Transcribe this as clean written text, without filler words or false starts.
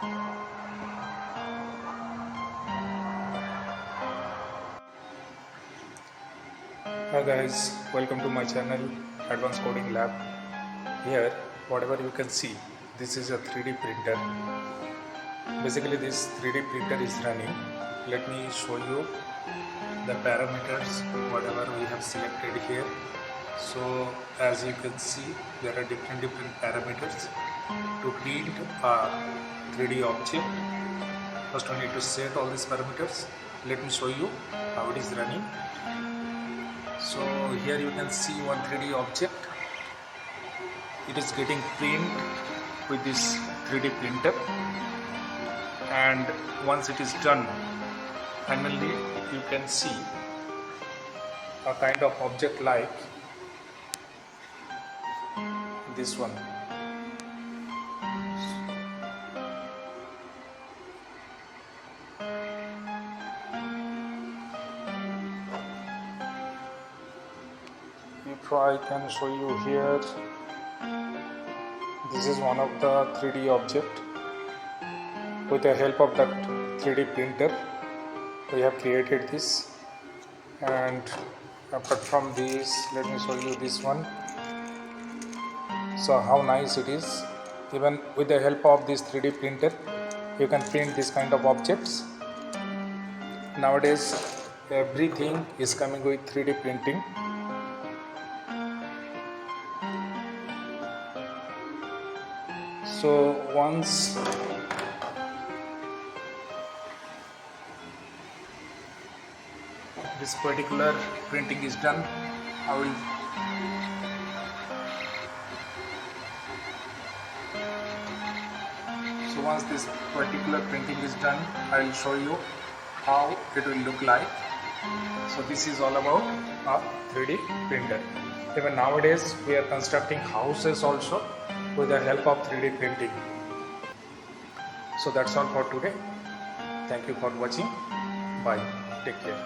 Hi guys, welcome to my channel Advanced Coding Lab. Here, whatever you can see, this is a 3D printer. Basically, this 3D printer is running. Let me show you the parameters, whatever we have selected here. So, as you can see, there are different parameters to print a 3D object. First, we need to set all these parameters. Let me show you how it is running. So here you can see one 3D object. It is getting printed with this 3D printer, and once it is done, finally you can see a kind of object like this one. If I can show you here, this is one of the 3D object. With the help of that 3D printer, we have created this. And apart from this, let me show you this one. So how nice it is. Even with the help of this 3D printer, you can print this kind of objects. Nowadays, everything is coming with 3D printing. So once this particular printing is done, I will once this particular printing is done, I will show you how it will look like. So this is all about a 3D printer. Even nowadays we are constructing houses also with the help of 3D printing. So that's all for today. Thank you for watching. Bye. Take care.